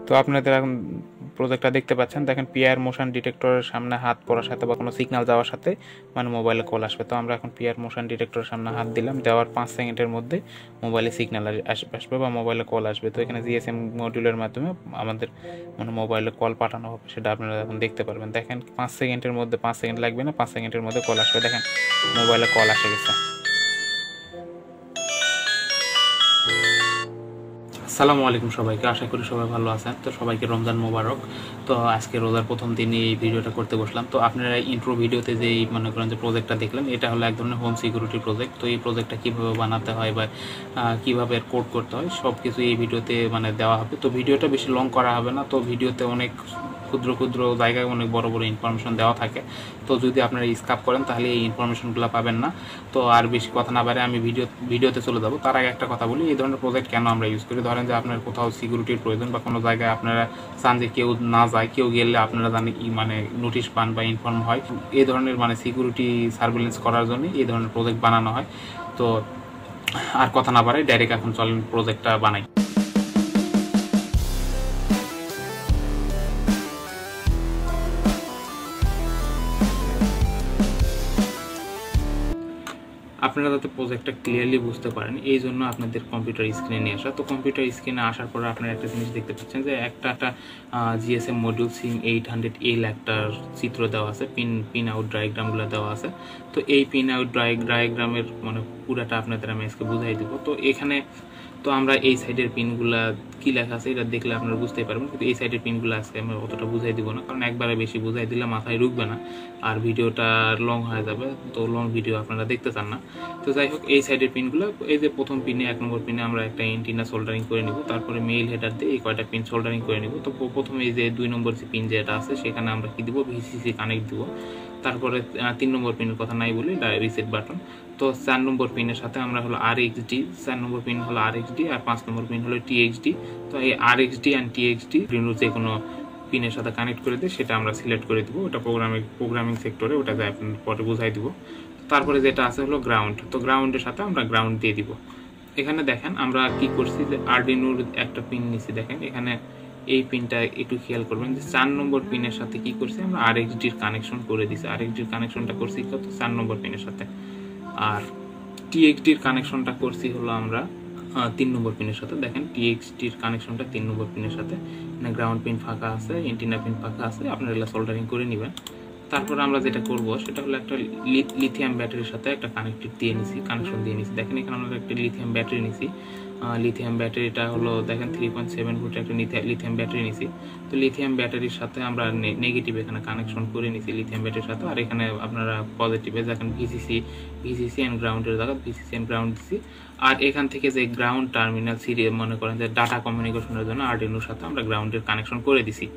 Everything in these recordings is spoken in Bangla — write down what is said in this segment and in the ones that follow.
তো আপনাদের এখন প্রজেক্টটা দেখতে পাচ্ছেন, দেখেন পিআর মোশন ডিটেক্টরের সামনে হাত পড়ার সাথে বা কোনো সিগন্যাল যাওয়ার সাথে মানে মোবাইলে কল আসবে। তো আমরা এখন পিআর মোশন ডিটেক্টরের সামনে হাত দিলাম, দেওয়ার 5 সেকেন্ডের মধ্যে মোবাইলে সিগন্যাল আসবে বা মোবাইলে কল আসবে। তো এখানে জিএসএম মডিউলের মাধ্যমে আমাদের মানে মোবাইলে কল পাঠানো হবে, সেটা আপনারা এখন দেখতে পারবেন। দেখেন 5 সেকেন্ডের মধ্যে, 5 সেকেন্ড লাগবে না, 5 সেকেন্ডের মধ্যে কল আসবে। দেখেন মোবাইলে কল আসে গেছে। আসসালামু আলাইকুম সবাইকে, আশা করি সবাই ভালো আছেন। তো সবাইকে রমজান মোবারক। তো আজকে রোজার প্রথম দিনই এই ভিডিওটা করতে বসলাম। তো আপনারা ইন্ট্রো ভিডিওতে যে মনে করেন যে প্রজেক্টটা দেখলেন, এটা হলো এক ধরনের হোম সিকিউরিটি প্রজেক্ট। তো এই প্রজেক্টটা কীভাবে বানাতে হয় বা কীভাবে কোড করতে হয় সব কিছু এই ভিডিওতে মানে দেওয়া হবে। তো ভিডিওটা বেশি লং করা হবে না। তো ভিডিওতে অনেক ক্ষুদ্র ক্ষুদ্র জায়গায় অনেক বড় বড় ইনফরমেশন দেওয়া থাকে। তো যদি আপনারা স্কিপ করেন তাহলে এই ইনফরমেশনগুলো পাবেন না। তো আর বেশি কথা না বাড়ে আমি ভিডিওতে চলে যাব। তার আগে একটা কথা বলি, এই ধরনের প্রজেক্ট কেন আমরা ইউজ করি। ধরেন যে আপনার কোথাও সিকিউরিটির প্রয়োজন বা কোনো জায়গায় আপনারা চান যে কেউ না যায়, কেউ গেলে আপনারা জানেন মানে নোটিশ পান বা ইনফর্ম হয়। এই ধরনের মানে সিকিউরিটি সার্ভেলেন্স করার জন্য এই ধরনের প্রজেক্ট বানানো হয়। তো আর কথা না বাড়াই ডাইরেক্ট এখন চলেন প্রজেক্টটা বানাই। আপনারা যাতে প্রজেক্টটা ক্লিয়ারলি বুঝতে পারেন এই জন্য আপনাদের কম্পিউটার স্ক্রিনে নিয়ে আসা। তো কম্পিউটার স্ক্রিনে আসার পর আপনারা একটা জিনিস দেখতে পাচ্ছেন যে একটা জিএসএম মডিউল sim800l একটা চিত্র দেওয়া আছে, পিন আউট ডায়াগ্রামগুলো দেওয়া আছে। তো এই পিন আউট ডায়াগ্রামের মানে পুরাটা আপনাদের আমি আজকে বুঝাই দিব। তো এখানে তো আমরা এই সাইডের পিনগুলা কি লেখা আছে এটা দেখলে আপনারা বুঝতেই পারবেন, কিন্তু এই সাইডের পিনগুলো আজকে আমি অতটা বুঝাই দিব না, কারণ একবারে বেশি বুঝাই দিলে মাথায় ঢুকবে না আর ভিডিওটা লং হয়ে যাবে। তো লং ভিডিও আপনারা দেখতে চান না। তো যাই হোক, এই সাইডের পিনগুলো, এই যে প্রথম পিনে 1 নম্বর পিনে আমরা একটা এন্টিনা সোল্ডারিং করে নিব, তারপরে মেইল হেডার দিয়ে এই কয়টা পিন সোল্ডারিং করে নিব। তো প্রথমে এই যে 2 নম্বর যে পিন যেটা আছে সেখানে আমরা কি দিব, ভিসিসি কানেক্ট দিব। তারপরে 3 নম্বর পিনের কথা নাই বলি, রিসেট বাটন। তো 4 নম্বর পিনের সাথে আমরা হলো আরএক্সডি, 4 নম্বর পিন হলো আরএক্সডি আর 5 নম্বর পিন হলো টিএক্সডি। তো এই আরএক্সডি অ্যান্ড টিএক্সডি যে কোনো পিনের সাথে কানেক্ট করে দিয়ে সেটা আমরা সিলেক্ট করে দিব। ওটা প্রোগ্রামিং সেক্টরে, ওটা যায় পরে বোঝাই দিব। তারপরে যেটা আছে হলো গ্রাউন্ড। তো গ্রাউন্ডের সাথে আমরা গ্রাউন্ড দিয়ে দিব। এখানে দেখেন আমরা কি করছি, যে আরডিনোর একটা পিন নিছি। দেখেন এখানে এই পিনটা একটু খেয়াল করবেন যে 4 নম্বর পিনের সাথে কি করছি আমরা, আরএক্সডির কানেকশন করে দিছি। আরএক্সডির কানেকশনটা করছি কত, 4 নম্বর পিনের সাথে। আর টিএক্সডির কানেকশনটা করছি হলো আমরা 3 নম্বর পিনের সাথে। দেখেন টিএক্সডির কানেকশনটা 3 নম্বর পিনের সাথে। গ্রাউন্ড পিন ফাঁকা আছে, এন্টিনা পিন ফাঁকা আছে, আপনারা এগুলো সোল্ডারিং করে নেবেন। তারপর আমরা যেটা করব সেটা হলো একটা লিথিয়াম ব্যাটারির সাথে একটা কানেকশন দিয়ে নিছি। দেখেন এখানে আমরা একটা লিথিয়াম ব্যাটারি নিছি। লিথিয়াম ব্যাটারিটা হলো দেখেন 3.7 ভোল্টের একটা লিথিয়াম ব্যাটারি নিছি। তো লিথিয়াম ব্যাটারির সাথে আমরা নেগেটিভ এখানে কানেকশন করে নিছি লিথিয়াম ব্যাটারির সাথে। আর এখানে আপনারা পজিটিভে দেখেন ভিসিসি অ্যান্ড গ্রাউন্ডের জায়গা ভিসিসি অ্যান্ড গ্রাউন্ড দিছি। আর এখান থেকে যে গ্রাউন্ড টার্মিনাল সিরিয়াল মনে করেন যে ডাটা কমিউনিকেশনের জন্য আরডিনোর সাথে আমরা গ্রাউন্ডের কানেকশন করে দিছি।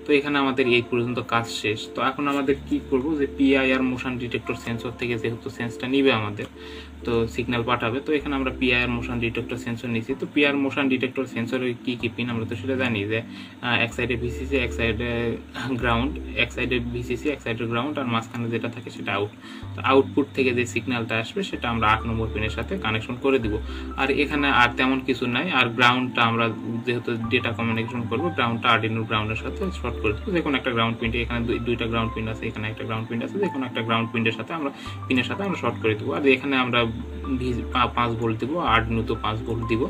তো এখানে আমাদের এই পর্যন্ত কাজ শেষ। তো এখন আমাদের কি করব, যে পিআইআর মোশন ডিটেক্টর সেন্সর থেকে যেহেতু সেন্সটা নিবে আমাদের, তো সিগন্যাল পাঠাবে। তো এখানে আমরা পিআইআর মোশন ডিটেক্টর সেন্সর নিছি। তো পিআইআর মোশন ডিটেক্টর সেন্সরের কি কি পিন আমরা তো সেটা জানি, যে এক সাইডে ভিসিসি, এক সাইডে গ্রাউন্ড, এক সাইডে ভিসিসি, এক সাইডে গ্রাউন্ড, আর মাঝখানে যেটা থাকে সেটা আউট। তো আউটপুট থেকে যে সিগন্যালটা আসবে সেটা আমরা 8 নম্বর পিনের সাথে কানেকশন করে দিব। আর এখানে আর তেমন কিছু নাই। আর গ্রাউন্ডটা আমরা যেহেতু ডেটা কমিউনিকেশন করবো, গ্রাউন্ডটা আরডিনোর গ্রাউন্ডের সাথে শর্ট করে দেবো। যে কোনো একটা গ্রাউন্ড পিন, এখানে দুইটা গ্রাউন্ড পিন আছে, এখানে একটা গ্রাউন্ড পিন আছে, যে কোনো একটা গ্রাউন্ড পিনের সাথে আমরা শর্ট করে দেবো। আর এখানে আমরা 5 ভোল্ট দিব, আরডিনোতে 5 ভোল্ট দিব।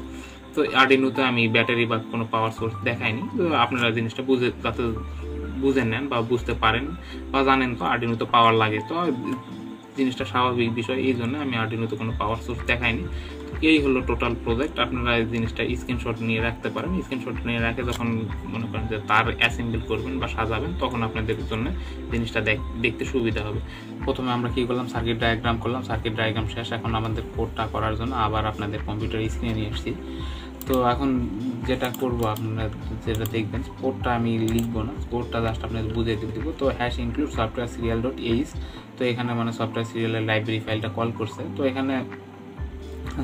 তো আরডিনোতে আমি ব্যাটারি বা কোনো পাওয়ার সোর্স দেখাইনি। তো আপনারা জিনিসটা যাতে বুঝে নেন বা বুঝতে পারেন বা জানেন, তো আরডিনোতে পাওয়ার লাগে। তো জিনিসটা স্বাভাবিক বিষয়, এই জন্য আমি আরডিনোতে কোনো পাওয়ার সোর্স দেখাইনি। এই হলো টোটাল প্রজেক্ট। আপনারা এই জিনিসটা স্ক্রিনশট নিয়ে রাখতে পারেন। স্ক্রিনশট নিয়ে রাখে যখন মনে করেন যে তার অ্যাসেম্বল করবেন বা সাজাবেন, তখন আপনাদের জন্য জিনিসটা দেখতে সুবিধা হবে। প্রথমে আমরা কি করলাম, সার্কিট ডায়াগ্রাম করলাম। সার্কিট ডায়াগ্রাম শেষ। এখন আমাদের কোডটা করার জন্য আবার আপনাদের কম্পিউটার স্ক্রিনে নিয়ে এসেছি। তো এখন যেটা করব, আপনারা যেটা দেখবেন, কোডটা আমি লিখবো না, কোডটা জাস্ট আপনাদের বুঝিয়ে দিব। তো #include software serial.h। তো এখানে মানে সফটওয়্যার সিরিয়ালের লাইব্রেরি ফাইলটা কল করছে। তো এখানে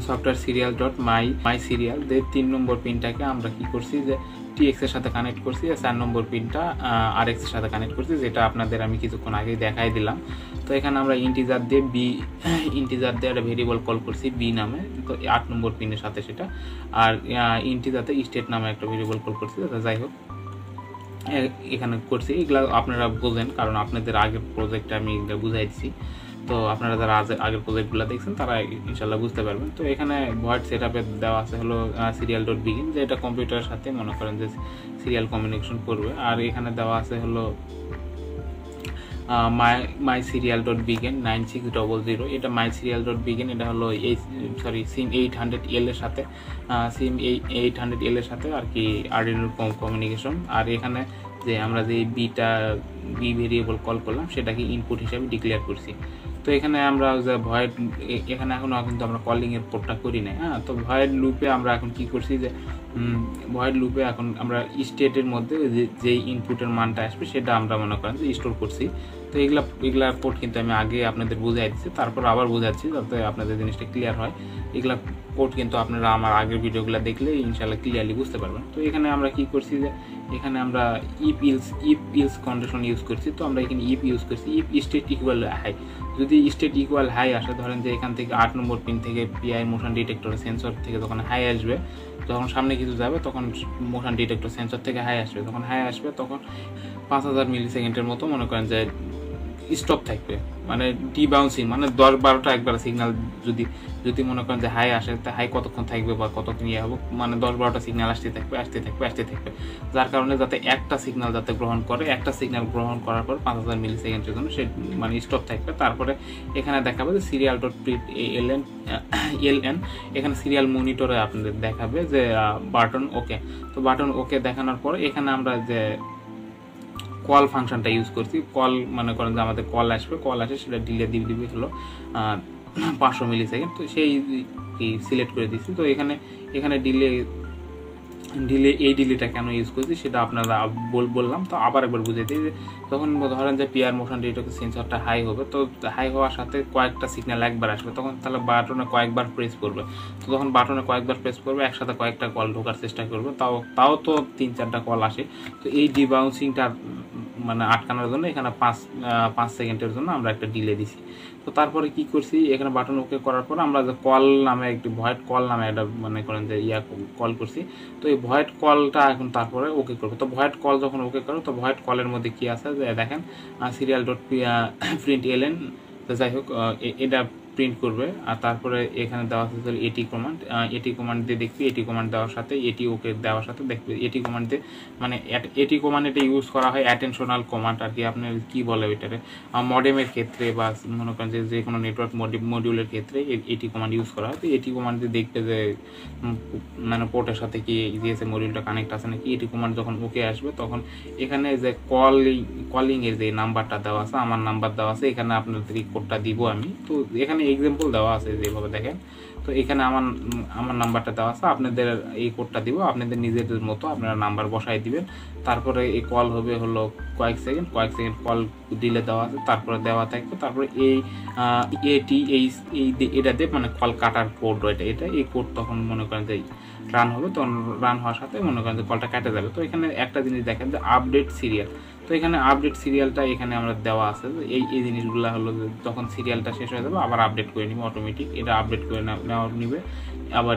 সফটওয়্যার সিরিয়াল ডট মাই সিরিয়াল দিয়ে 3 নম্বর পিনটাকে আমরা কি করছি, যে TX এর সাথে কানেক্ট করছি, 4 নম্বর পিনটা RX এর সাথে কানেক্ট করছি, যেটা আপনাদের আমি কিছুক্ষণ আগেই দেখাই দিলাম। তো এখানে আমরা ইন্টিজার দিয়ে একটা ভেরিয়েবল কল করছি বি নামে, তো 8 নম্বর পিনের সাথে সেটা, আর ইন্টিজারতে স্টেট নামে একটা ভেরিয়েবল কল করছি। যাই হোক, এখানে করছি, এগুলো আপনারা বোঝেন কারণ আপনাদের আগের প্রজেক্টে আমি এগুলো বুঝাই দিচ্ছি। তো আপনারা যারা আগের প্রজেক্টগুলো দেখছেন তারা ইনশাল্লাহ বুঝতে পারবেন। তো এখানে ভয়েড সেট আপে দেওয়া আছে হলো serial.begin, যে এটা কম্পিউটারের সাথে মনে করেন যে সিরিয়াল কমিউনিকেশন করবে। আর এখানে দেওয়া আছে হলো my serial.begin 9600, এটা my serial.begin, এটা হলো sim800l এর সাথে sim800l এর সাথে আর কি arduino কমিউনিকেশন। আর এখানে যে আমরা যে বি ভেরিয়েবল কল করলাম সেটাকে ইনপুট হিসেবে ডিক্লেয়ার করছি। তো এখানে আমরা যে ভয়েড, এখানে এখনো কিন্তু আমরা কলিং এর পোর্টটা করি নাই। হ্যাঁ, তো ভয়েড লুপে আমরা এখন কি করছি যে ভয়েড লুপে এখন আমরা স্টেটের মধ্যে যে ইনপুটের মানটা আসবে সেটা আমরা মনে করেন যে স্টোর করছি। তো এগুলা পোর্ট কিন্তু আমি আগে আপনাদের বুঝাই দিচ্ছি, তারপর আবার বোঝাচ্ছি যাতে আপনাদের জিনিসটা ক্লিয়ার হয়। এগুলা পোর্ট কিন্তু আপনারা আমার আগের ভিডিওগুলো দেখলে ইনশাল্লাহ ক্লিয়ারলি বুঝতে পারবেন। তো এখানে আমরা কি করছি যে এখানে আমরা ইফ ইলস কন্ডিশন ইউজ করছি। তো আমরা এখানে ইফ ইউজ করছি, ইফ স্টেট ইকুয়াল হাই, যদি স্টেট ইকুয়াল হাই আসে, ধরেন যে এখান থেকে 8 নম্বর পিন থেকে পিআই মোশন ডিটেক্টর সেন্সর থেকে যখন হাই আসবে, যখন সামনে কিছু যাবে তখন মোশন ডিটেক্টর সেন্সর থেকে হাই আসবে, তখন হাই আসবে তখন 5000 মিলি সেকেন্ডের মতো মনে করেন যে স্টপ থাকবে, মানে ডিবাউন্সিং, মানে 10-12টা একবার সিগন্যাল যদি মনে করেন যে হাই আসে, তা হাই কতক্ষণ থাকবে বা কতক্ষণ ইয়ে হবে, মানে 10-12টা সিগন্যাল আসতে থাকবে, যার কারণে যাতে একটা সিগন্যাল যাতে গ্রহণ করে, একটা সিগন্যাল গ্রহণ করার পর 5000 মিলি সেকেন্ডের জন্য সে মানে স্টপ থাকবে। তারপরে এখানে দেখাবে যে serial.println, এখানে সিরিয়াল মনিটরে আপনাদের দেখাবে যে বাটন ওকে। তো বাটন ওকে দেখানোর পর এখানে আমরা যে কল ফাংশনটা ইউজ করছি, কল মনে করেন যে আমাদের কল আসে সেটা ডিলে দিবি হলো 500 মিলি সেকেন্ড। তো সেই সিলেক্ট করে দিচ্ছি। তো এখানে এই ডিলেটা কেন ইউজ করছি সেটা আপনারা বললাম। তো আবার একবার বুঝিয়ে দিই, তখন ধরেন যে পিআর মোশন ডিটেক্টর সেন্সরটা হাই হবে, তো হাই হওয়ার সাথে কয়েকটা সিগন্যাল একবার আসবে, তখন তাহলে বাটনে কয়েকবার প্রেস করবে। তো তখন বাটনে কয়েকবার প্রেস করবে, একসাথে কয়েকটা কল ঢোকার চেষ্টা করবে, তাও তো 3-4টা কল আসে। তো এই ডিবাউন্সিংটা মানে আটকানোর জন্য এখানে 5 সেকেন্ডের জন্য আমরা একটা ডিলে দিছি। তো তারপরে কি করছি, এখানে বাটন ওকে করার পর আমরা যে কল নামে একটি ভয়েড কল নামে একটা মনে করেন যে কল করছি। তো এই ভয়েড কলটা এখন তারপরে ওকে করবো। তো ভয়েড কল যখন ওকে করো, তো ভয়েড কলের মধ্যে কি আছে যে দেখেন serial.println, তো যাই হোক এটা প্রিন্ট করবে। আর তারপরে এখানে দেওয়া আছে এটি কমান্ড দিয়ে দেখবি, এটি কমান্ড দেওয়ার সাথে এটি ওকে দেওয়ার সাথে দেখবে এটি কমান্ড দিয়ে, মানে এটি কমান্ড এটা ইউজ করা হয় অ্যাটেনশনাল কমান্ড আর কি, আপনার কি বলে ওইটারে মডেমের ক্ষেত্রে বা মনে করেন যে কোনো নেটওয়ার্ক মডিউলের ক্ষেত্রে এটি কমান্ড ইউজ করা হয়। তো এটি কমান্ড দিয়ে দেখবে যে মানে পোর্টের সাথে কি জিএসএম মডিউলটা কানেক্ট আছে নাকি। এটি কমান্ড যখন ওকে আসবে তখন এখানে যে কলিং এর যে নাম্বারটা দেওয়া আছে, আমার নাম্বার দেওয়া আছে, এখানে আপনাদের এই কোডটা দিব আমি। তো এখানে এক্সাম্পল দেওয়া আছে যেভাবে দেখেন, তো এখানে আমার নাম্বারটা দেওয়া আছে, আপনাদের এই কোডটা দিব, আপনাদের নিজেদের মতো আপনারা নাম্বার বসাই দিবেন। তারপরে এই কল হবে হলো কয়েক সেকেন্ড কল দিলে দেওয়া আছে, তারপরে দেওয়া থাকবে। তারপরে এটা দিয়ে মানে কল কাটার কোড, এটা এই কোড তখন মনে করেন যে রান হবে, তখন রান হওয়ার সাথে মনে করেন যে কলটা কেটে যাবে। তো এখানে একটা জিনিস দেখেন যে আপডেট সিরিয়াল, তো এখানে আপডেট সিরিয়ালটা এখানে আমরা দেওয়া আছে, এই জিনিসগুলো হলো যে যখন সিরিয়ালটা শেষ হয়ে যাবে আবার আপডেট করে নিবে অটোমেটিক, এটা আপডেট করে নিবে, আবার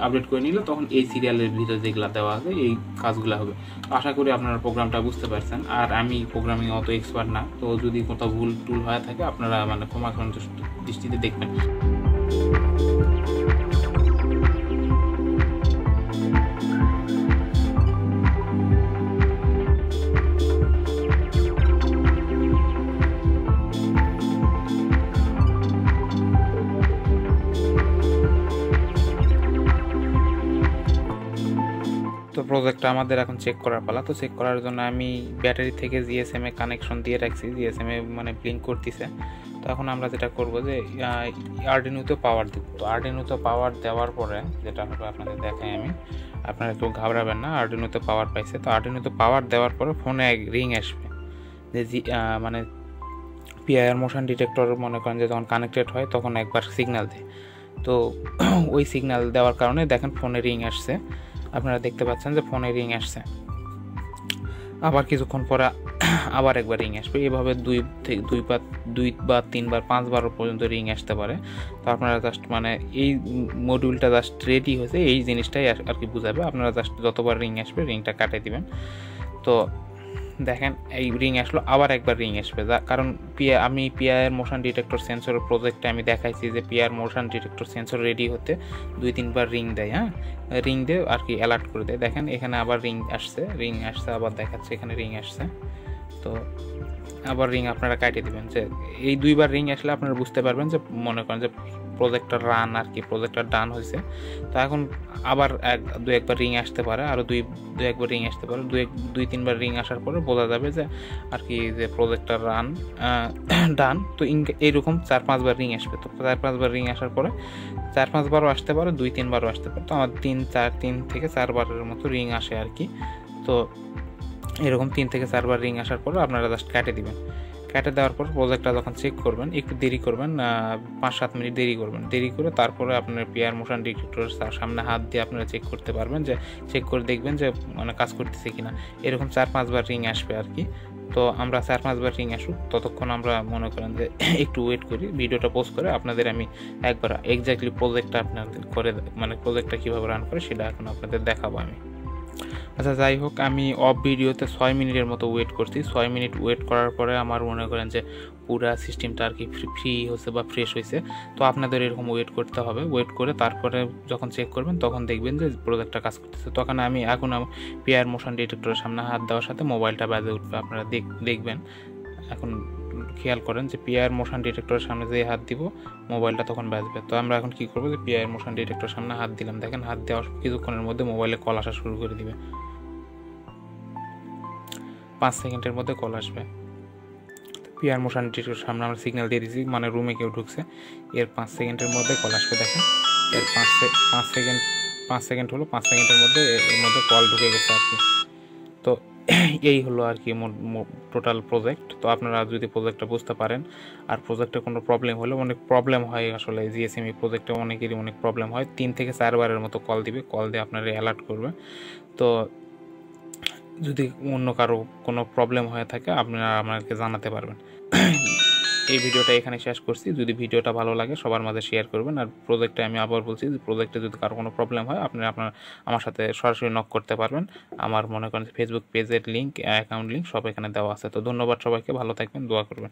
আপডেট করে নিলে তখন এই সিরিয়ালের ভিতরে যেগুলো দেওয়া আছে এই কাজগুলো হবে। তো আশা করি আপনারা প্রোগ্রামটা বুঝতে পারছেন। আর আমি প্রোগ্রামিং অত এক্সপার্ট না, তো যদি কোথাও ভুল টুল হয়ে থাকে আপনারা মানে ক্ষমা দৃষ্টিতে দেখবেন। তো প্রজেক্টটা আমাদের এখন চেক করার পালা। তো চেক করার জন্য আমি ব্যাটারি থেকে জিএসএম এ কানেকশন দিয়ে রাখছি, জিএসএম এ মানে ব্লিঙ্ক করতেছে। তো এখন আমরা যেটা করব যে আরডুইনোতে পাওয়ার দিব। তো আরডুইনোতে পাওয়ার দেওয়ার পরে যেটা হবে আপনাদের দেখাই আমি, আপনারা একটু ঘাবড়াবেন না, আরডুইনোতে পাওয়ার পাইছে। তো আরডুইনোতে পাওয়ার দেওয়ার পরে ফোনে এক রিং আসবে যে মানে পিআইআর মোশন ডিটেক্টর মনে করেন যে যখন কানেক্টেড হয় তখন একবার সিগন্যাল দেয়। তো ওই সিগন্যাল দেওয়ার কারণে দেখেন ফোনে রিং আসছে। আপনারা দেখতে পাচ্ছেন যে ফোনে রিং আসছে। আবার কিছুক্ষণ পরে আবার একবার রিং আসবে। এভাবে দুই বা 3 বার 5 বার পর্যন্ত রিং আসতে পারে। তো আপনারা জাস্ট মানে এই মডিউলটা জাস্ট রেডি হয়েছে এই জিনিসটাই আর কি বোঝাবে। আপনারা জাস্ট যতবার রিং আসবে রিংটা কাটিয়ে দিবেন। তো দেখেন এই রিং আসলো, আবার একবার রিং আসবে, কারণ আমি পিআইআর মোশন ডিটেক্টর সেন্সরের প্রজেক্টে আমি দেখাইছি যে PIR motion detector sensor ready হতে 2-3 বার রিং দেয়। হ্যাঁ, রিং দিয়ে আর কি অ্যালার্ট করে দেয়। দেখেন এখানে আবার রিং আসছে, আবার দেখাচ্ছে এখানে রিং আসছে। তো আবার রিং আপনারা কাটিয়ে দিবেন। যে এই 2 বার রিং আসলে আপনারা বুঝতে পারবেন যে মনে করেন যে প্রজেক্টর রান আর কি, প্রজেক্টর ডান হয়েছে। তো এখন আবার একবার রিং আসতে পারে, আরও একবার রিং আসতে পারে। 2-3 বার রিং আসার পরে বোঝা যাবে যে আর কি যে প্রজেক্টর রান ডান। তো এইরকম 4-5 বার রিং আসবে। তো 4-5 বার রিং আসার পরে 4-5 বারও আসতে পারে, 2-3 বারও আসতে পারে। তো আমার 3 থেকে 4 বারের মতো রিং আসে আর কি। তো এরকম 3 থেকে 4 বার রিং আসার পর আপনারা জাস্ট কেটে দিবেন। কেটে দেওয়ার পর প্রজেক্টটা যখন চেক করবেন, একটু দেরি করবেন, 5-7 মিনিট দেরি করবেন। দেরি করে তারপরে আপনার পিআইআর মোশন ডিটেক্টরের সামনে হাত দিয়ে আপনারা চেক করতে পারবেন, যে চেক করে দেখবেন যে মানে কাজ করতেছে কিনা। এরকম 4-5 বার রিং আসবে আর কি। তো আমরা 4-5 বার রিং আসুক ততক্ষণ আমরা মনে করেন যে একটু ওয়েট করি। ভিডিওটা পোস্ট করে আপনাদের আমি একবার এক্স্যাক্টলি প্রজেক্টটা আপনাদের করে মানে প্রজেক্টটা কীভাবে রান করে সেটা এখন আপনাদের দেখাবো আমি। আচ্ছা, যাই হোক, আমি অফ ভিডিওতে 6 মিনিটের মতো ওয়েট করছি। 6 মিনিট ওয়েট করার পরে আমার মনে করেন যে পুরা সিস্টেমটা আর কি ফ্রি হয়েছে বা ফ্রেশ হয়েছে। তো আপনাদের এরকম ওয়েট করতে হবে। ওয়েট করে তারপরে যখন চেক করবেন তখন দেখবেন যে প্রোডাক্টটা কাজ করতেছে। তখন এখন পিআইআর মোশন ডিটেক্টরের সামনে হাত দেওয়ার সাথে মোবাইলটা বাজে উঠবে। আপনারা দেখবেন, এখন খেয়াল করেন যে পিআইআর মোশন ডিটেক্টরের সামনে যে হাত দিব মোবাইলটা তখন বাজবে। তো আমরা এখন কী করবো, যে পিআইআর মোশন ডিটেক্টরের সামনে হাত দিলাম। দেখেন হাত দেওয়ার কিছুক্ষণের মধ্যে মোবাইলে কল আসা শুরু করে দিবে। 5 সেকেন্ডের মধ্যে কল আসবে। পিআইআর মোশন ডিটেক্টরের সামনে আমরা সিগন্যাল দিয়ে দিয়েছি, মানে রুমে কেউ ঢুকছে। এর 5 সেকেন্ডের মধ্যে কল আসবে। দেখেন এর 5 সেকেন্ড হলো, 5 সেকেন্ডের মধ্যে এর মধ্যে কল ঢুকে গেছে আর কি। তো এই হলো আর কি টোটাল প্রজেক্ট। তো আপনারা যদি প্রজেক্টটা বুঝতে পারেন, আর প্রজেক্টে কোনো প্রবলেম হলে, অনেক প্রবলেম হয় আসলে জিএসএমই প্রজেক্টে অনেকেরই অনেক প্রবলেম হয়, 3 থেকে 4 বারের মতো কল দিবে, কল দিয়ে আপনারা অ্যালার্ট করবে। তো যদি অন্য কারো কোনো প্রবলেম হয়ে থাকে আপনারা আমাকে জানাতে পারবেন। এই ভিডিওটা এখানে শেষ করছি। যদি ভিডিওটা ভালো লাগে সবার মাঝে শেয়ার করবেন। আর প্রজেক্টে আমি আবার বলছি যে প্রজেক্টে যদি কারো কোনো প্রবলেম হয় আপনারা আমার সাথে সরাসরি নক করতে পারবেন। আমার মনে করেন ফেসবুক পেজের লিঙ্ক, অ্যাকাউন্ট লিঙ্ক সব এখানে দেওয়া আছে। তো ধন্যবাদ সবাইকে, ভালো থাকবেন, দোয়া করবেন।